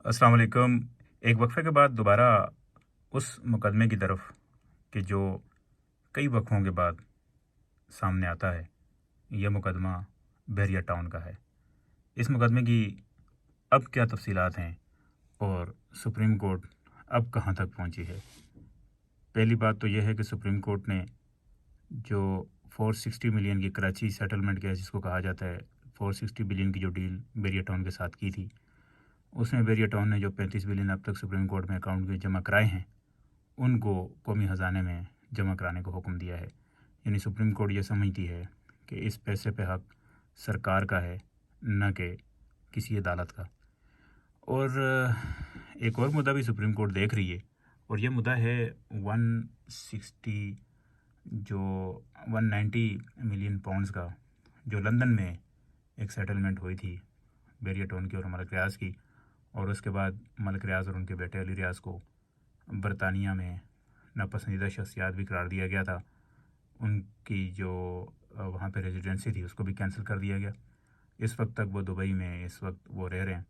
अस्सलाम वालेकुम। एक वक्फे के बाद दोबारा उस मुकदमे की तरफ कि जो कई वक्फों के बाद सामने आता है। यह मुकदमा बहरिया टाउन का है। इस मुकदमे की अब क्या तफसीलात हैं और सुप्रीम कोर्ट अब कहां तक पहुंची है। पहली बात तो यह है कि सुप्रीम कोर्ट ने जो 460 मिलियन की कराची सेटलमेंट केस जिसको कहा जाता है, 460 बिलियन की जो डील बहरिया टाउन के साथ की थी, उसमें बहरिया टाउन ने जो 35 बिलियन अब तक सुप्रीम कोर्ट में अकाउंट में जमा कराए हैं, उनको कौमी ख़जाने में जमा कराने को हुक्म दिया है। यानी सुप्रीम कोर्ट ये समझती है कि इस पैसे पे हक सरकार का है, न कि किसी अदालत का। और एक और मुद्दा भी सुप्रीम कोर्ट देख रही है, और ये मुद्दा है 160 जो 190 मिलियन पाउंड्स का, जो लंदन में एक सेटलमेंट हुई थी बहरिया टाउन की और मलिक रियाज की, और उसके बाद मलिक रियाज और उनके बेटे अली रियाज को बरतानिया में नापसंदीदा शख्सियात भी करार दिया गया था। उनकी जो वहाँ पे रेजिडेंसी थी उसको भी कैंसिल कर दिया गया। इस वक्त तक वो दुबई में इस वक्त वो रह रहे हैं।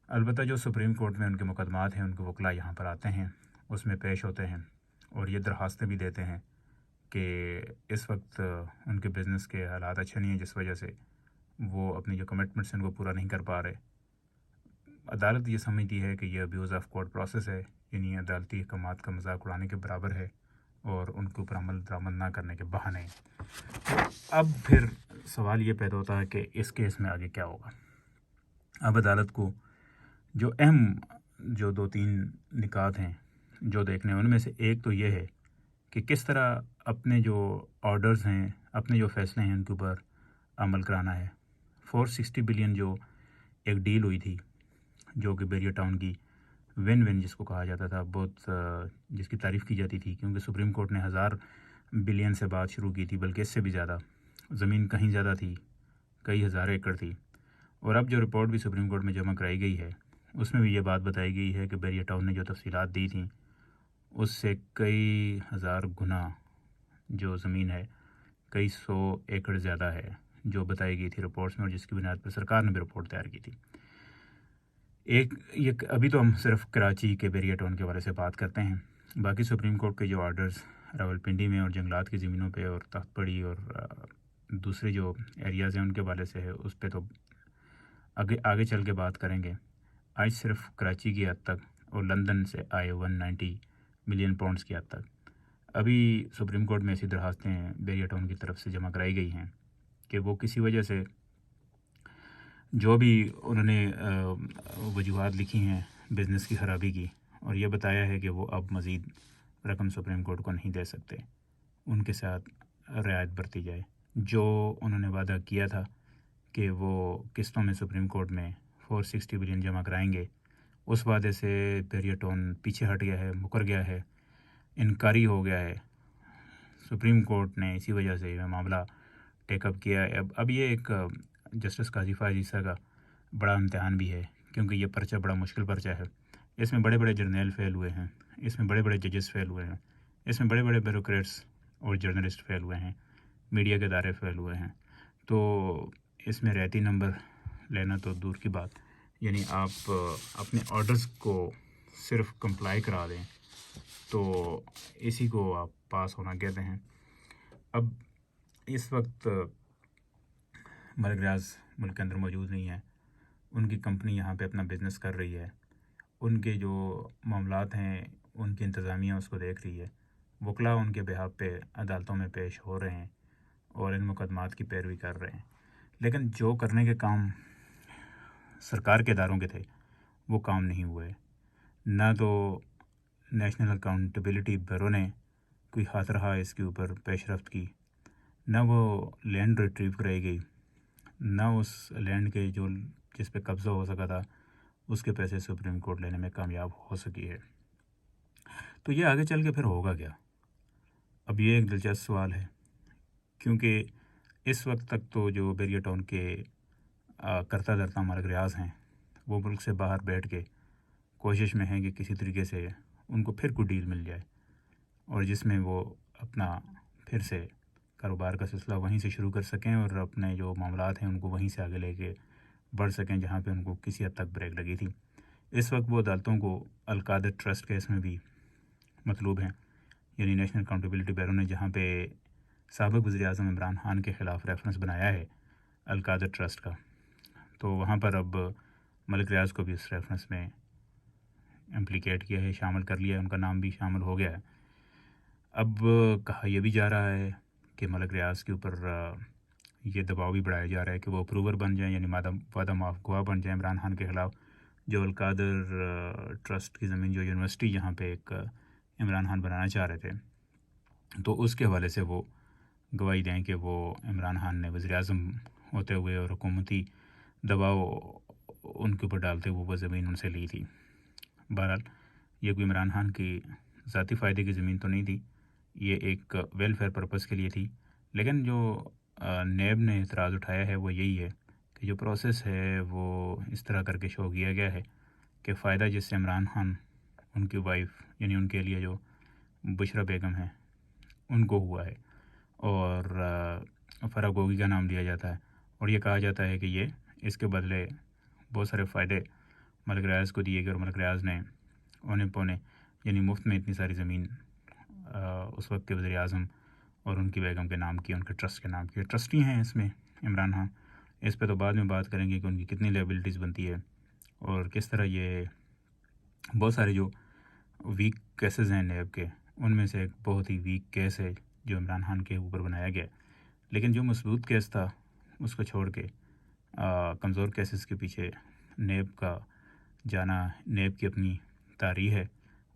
अलबत्ता जो सुप्रीम कोर्ट में उनके मुकदमात हैं, उनके वकला यहाँ पर आते हैं, उसमें पेश होते हैं और ये दरख्वास्तें भी देते हैं कि इस वक्त उनके बिज़नेस के हालात अच्छे नहीं हैं, जिस वजह से वो अपनी जो कमिटमेंट्स हैं उनको पूरा नहीं कर पा रहे। अदालत ये समझती है कि यह अब्यूज़ ऑफ कोर्ट प्रोसेस है, यानी अदालती अहकामात का मजाक उड़ाने के बराबर है और उनके ऊपर अमल दरामद ना करने के बहाने। अब फिर सवाल ये पैदा होता है कि इस केस में आगे क्या होगा। अब अदालत को जो अहम जो 2-3 निकात हैं जो देखने, उनमें से एक तो ये है कि किस तरह अपने जो ऑर्डर्स हैं, अपने जो फैसले हैं, उनके ऊपर अमल कराना है। 460 बिलियन जो एक डील हुई थी, जो कि बहरिया टाउन की विन विन जिसको कहा जाता था, बहुत जिसकी तारीफ़ की जाती थी, क्योंकि सुप्रीम कोर्ट ने 1000 बिलियन से बात शुरू की थी, बल्कि इससे भी ज़्यादा। ज़मीन कहीं ज़्यादा थी, कई हज़ार एकड़ थी। और अब जो रिपोर्ट भी सुप्रीम कोर्ट में जमा कराई गई है, उसमें भी ये बात बताई गई है कि बहरिया टाउन ने जो तफसीलात दी थी, उससे कई हज़ार गुना जो ज़मीन है, कई 100 एकड़ ज़्यादा है जो बताई गई थी रिपोर्ट्स में, और जिसकी बुनियाद पर सरकार ने भी रिपोर्ट तैयार की थी। एक ये अभी तो हम सिर्फ कराची के बहरिया टाउन के हवाले से बात करते हैं। बाकी सुप्रीम कोर्ट के जो ऑर्डर्स रावलपिंडी में और जंगलात की ज़मीनों पे और तख्तपड़ी और दूसरे जो एरियाज़ हैं उनके हवाले से है, उस पर तो आगे आगे चल के बात करेंगे। आज सिर्फ कराची की हद तक और लंदन से आए 190 मिलियन पाउंड्स की हद तक अभी सुप्रीम कोर्ट में ऐसी दरखास्तें बहरिया टाउन की तरफ से जमा कराई गई हैं कि वो किसी वजह से जो भी उन्होंने वजूहात लिखी हैं बिज़नेस की ख़राबी की, और ये बताया है कि वो अब मज़ीद रकम सुप्रीम कोर्ट को नहीं दे सकते, उनके साथ रियायत बरती जाए। जो उन्होंने वादा किया था कि वो किस्तों में सुप्रीम कोर्ट में 460 बिलियन जमा कराएंगे, उस वादे से बहरिया टाउन पीछे हट गया है, मुकर गया है, इनकारी हो गया है। सुप्रीम कोर्ट ने इसी वजह से यह मामला टेकअप किया है। अब ये एक जस्टिस काजी फ़ायज़ ईसा का बड़ा इम्तहान भी है, क्योंकि ये पर्चा बड़ा मुश्किल पर्चा है। इसमें बड़े बड़े जर्नल फेल हुए हैं, इसमें बड़े बड़े जजेस फेल हुए हैं, इसमें बड़े बड़े ब्यूरोक्रेट्स और जर्नलिस्ट फेल हुए हैं, मीडिया के इदारे फेल हुए हैं। तो इसमें रहती नंबर लेना तो दूर की बात, यानी आप अपने ऑर्डर्स को सिर्फ कंप्लाई करा दें तो इसी को आप पास होना कहते हैं। अब इस वक्त मलिक रियाज मुल्क के अंदर मौजूद नहीं है, उनकी कंपनी यहाँ पे अपना बिज़नेस कर रही है, उनके जो मामलात हैं, उनकी इंतज़ामिया उसको देख रही है, वकला उनके बिहाफ पे अदालतों में पेश हो रहे हैं और इन मुकदमात की पैरवी कर रहे हैं। लेकिन जो करने के काम सरकार के इदारों के थे वो काम नहीं हुए। ना तो नेशनल अकाउंटेबिलिटी ब्यूरो ने कोई हाथ रहा इसके ऊपर पेशरफ्त की, ना वो लैंड रिट्रीव कराई गई, ना उस लैंड के जो जिस पे कब्ज़ा हो सका था उसके पैसे सुप्रीम कोर्ट लेने में कामयाब हो सकी है। तो ये आगे चल के फिर होगा क्या? अब ये एक दिलचस्प सवाल है, क्योंकि इस वक्त तक तो जो बहरिया टाउन के करता धरता मलिक रियाज हैं, वो मुल्क से बाहर बैठ के कोशिश में हैं कि किसी तरीके से उनको फिर कोई डील मिल जाए और जिसमें वो अपना फिर से कारोबार का सिलसिला वहीं से शुरू कर सकें और अपने जो मामलात हैं उनको वहीं से आगे लेके बढ़ सकें जहाँ पे उनको किसी हद तक ब्रेक लगी थी। اس وقت وہ عدالتوں کو القادر ٹرسٹ کیس میں بھی مطلوب ہیں، یعنی نیشنل اکاؤنٹیبلٹی بیورو نے جہاں پہ سابق وزیر اعظم عمران خان کے خلاف ریفرنس بنایا ہے القادر ٹرسٹ کا، تو وہاں پر اب ملک ریاض کو بھی اس ریفرنس میں امپلیکیٹ کیا ہے، شامل کر لیا ہے، ان کا نام بھی شامل ہو گیا ہے۔ اب کہا یہ بھی جا رہا ہے کہ ملک ریاض کے اوپر یہ دباؤ بھی بڑھایا جا رہا ہے کہ وہ اپروور بن جائیں، یعنی وعدہ معاف گواہ بن جائیں عمران خان کے خلاف، جو القادر ٹرسٹ کی زمین، جو یونیورسٹی جہاں پہ ایک عمران خان بنانا چاہ رہے تھے، تو اس کے حوالے سے وہ گواہی دیں کہ وہ عمران خان نے وزیر اعظم ہوتے ہوئے اور حکومتی دباؤ ان کے اوپر ڈالتے ہوئے وہ زمین ان سے لی تھی۔ بہرحال یہ کوئی عمران خان کی ذاتی فائدے کی زمین تو نہیں تھی، یہ ایک ویلفیئر پرپس کے لیے تھی، لیکن جو نیب نے اعتراض اٹھایا ہے وہ یہی ہے کہ جو پروسیس ہے وہ اس طرح کر کے شو کیا گیا ہے کہ فائدہ جس سے عمران خان، ان کی وائف، یعنی ان کے لیے جو بشرا بیگم ہیں، ان کو ہوا ہے، اور فرح گوگی کا نام لیا جاتا ہے، اور یہ کہا جاتا ہے کہ یہ اس کے بدلے بہت سارے فائدے ملک ریاض کو دیے گئے، اور ملک ریاض نے اونے پونے یعنی مفت میں اتنی ساری زمین اس وقت کے وزیر اعظم اور ان کی بیگم کے نام کی، ان کے ٹرسٹ کے نام کی، ٹرسٹی ہیں اس میں عمران خان۔ اس پہ تو بعد میں بات کریں گے کہ ان کی کتنی لیبلٹیز بنتی ہے اور کس طرح یہ بہت سارے جو ویک کیسز ہیں نیب کے، ان میں سے ایک بہت ہی ویک کیس ہے جو عمران خان کے اوپر بنایا گیا، لیکن جو مضبوط کیس تھا اس کو چھوڑ کے کمزور کیسز کے پیچھے نیب کا جانا، نیب کی اپنی تاریخ ہے،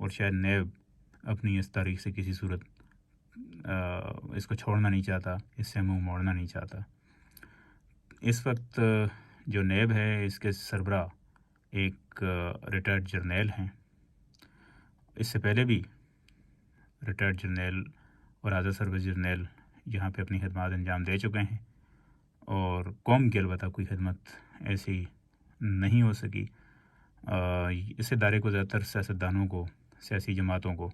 اور شاید نیب اپنی اس تاریخ سے کسی صورت اس کو چھوڑنا نہیں چاہتا، اس سے منہ موڑنا نہیں چاہتا۔ اس وقت جو نیب ہے اس کے سربراہ ایک ریٹائرڈ جرنیل ہیں، اس سے پہلے بھی ریٹائرڈ جرنیل اور اعلیٰ سروس جرنیل یہاں پہ اپنی خدمات انجام دے چکے ہیں، اور قوم کی البتہ کوئی خدمت ایسی نہیں ہو سکی۔ اس ادارے کو زیادہ تر سیاستدانوں کو، سیاسی جماعتوں کو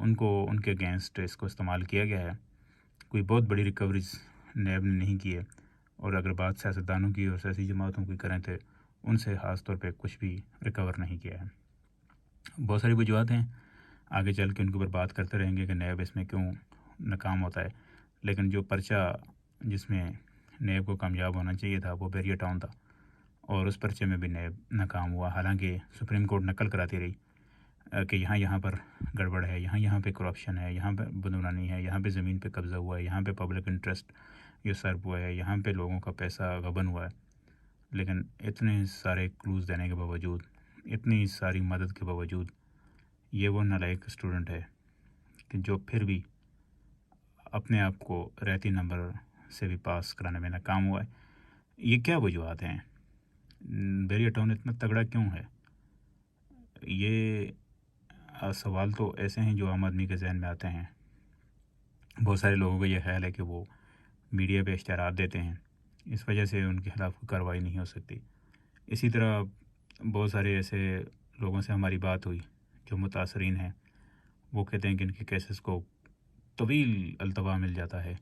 ان کے اگینسٹ اس کو استعمال کیا گیا ہے، کوئی بہت بڑی ریکوریز نیب نے نہیں کی ہے، اور اگر بات سیاستدانوں کی اور سیاسی جماعتوں کی کریں تو ان سے خاص طور پہ کچھ بھی ریکور نہیں کیا ہے۔ بہت ساری وجوہات ہیں، آگے چل کے ان کے اوپر بات کرتے رہیں گے کہ نیب اس میں کیوں ناکام ہوتا ہے، لیکن جو پرچہ جس میں نیب کو کامیاب ہونا چاہیے تھا وہ بیریا ٹاؤن تھا، اور اس پرچے میں بھی نیب ناکام ہوا، حالانکہ سپریم کورٹ نقل کراتی رہی کہ یہاں پر گڑبڑ ہے، یہاں پہ کرپشن ہے، یہاں پہ بدعنوانی ہے، یہاں پہ زمین پہ قبضہ ہوا ہے، یہاں پہ پبلک انٹرسٹ یہ سرو ہوا ہے، یہاں پہ لوگوں کا پیسہ غبن ہوا ہے، لیکن اتنے سارے کلوز دینے کے باوجود، اتنی ساری مدد کے باوجود، یہ وہ نالائق اسٹوڈنٹ ہے کہ جو پھر بھی اپنے آپ کو رہتی نمبر سے بھی پاس کرانے میں ناکام ہوا ہے۔ یہ کیا وجوہات ہیں؟ بیریا ٹاؤن اتنا تگڑا کیوں ہے؟ یہ سوال تو ایسے ہیں جو عام آدمی کے ذہن میں آتے ہیں۔ بہت سارے لوگوں کا یہ خیال ہے کہ وہ میڈیا پہ اشتہارات دیتے ہیں، اس وجہ سے ان کے خلاف کوئی کارروائی نہیں ہو سکتی۔ اسی طرح بہت سارے ایسے لوگوں سے ہماری بات ہوئی جو متاثرین ہیں، وہ کہتے ہیں کہ ان کے کیسز کو طویل التوا مل جاتا ہے،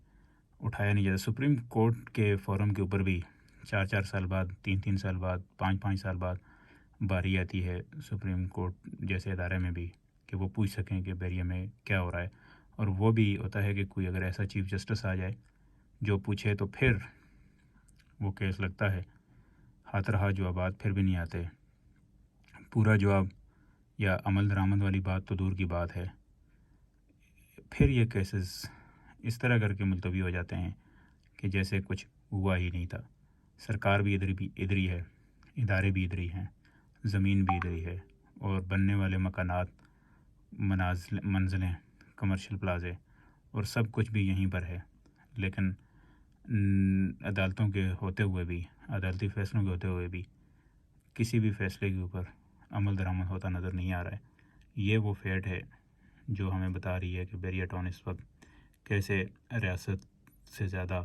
اٹھایا نہیں جاتا۔ سپریم کورٹ کے فورم کے اوپر بھی 4 سال بعد، 3 سال بعد، 5 سال بعد باری آتی ہے سپریم کورٹ جیسے ادارے میں بھی کہ وہ پوچھ سکیں کہ بیریا میں کیا ہو رہا ہے، اور وہ بھی ہوتا ہے کہ کوئی اگر ایسا چیف جسٹس آ جائے جو پوچھے تو پھر وہ کیس لگتا ہے، ہاتھ رہا جوابات پھر بھی نہیں آتے، پورا جواب یا عمل درآمد والی بات تو دور کی بات ہے، پھر یہ کیسز اس طرح کر کے ملتوی ہو جاتے ہیں کہ جیسے کچھ ہوا ہی نہیں تھا۔ سرکار بھی ادھری ہے، ادارے بھی ادھری ہیں، زمین بھی ادھری ہے، اور بننے والے مکانات، منزلیں، کمرشل پلازے اور سب کچھ بھی یہیں پر ہے، لیکن عدالتوں کے ہوتے ہوئے بھی، عدالتی فیصلوں کے ہوتے ہوئے بھی کسی بھی فیصلے کے اوپر عمل درآمد ہوتا نظر نہیں آ رہا ہے۔ یہ وہ فیٹ ہے جو ہمیں بتا رہی ہے کہ بیریا ٹاؤن اس وقت کیسے ریاست سے زیادہ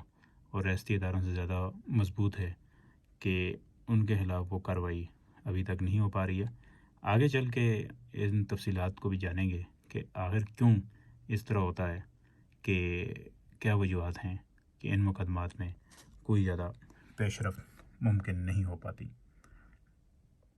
اور ریاستی اداروں سے زیادہ مضبوط ہے، کہ ان کے خلاف وہ کارروائی ابھی تک نہیں ہو پا رہی ہے۔ آگے چل کے ان تفصیلات کو بھی جانیں گے کہ آخر کیوں اس طرح ہوتا ہے، کہ کیا وجوہات ہیں کہ ان مقدمات میں کوئی زیادہ پیش رفت ممکن نہیں ہو پاتی۔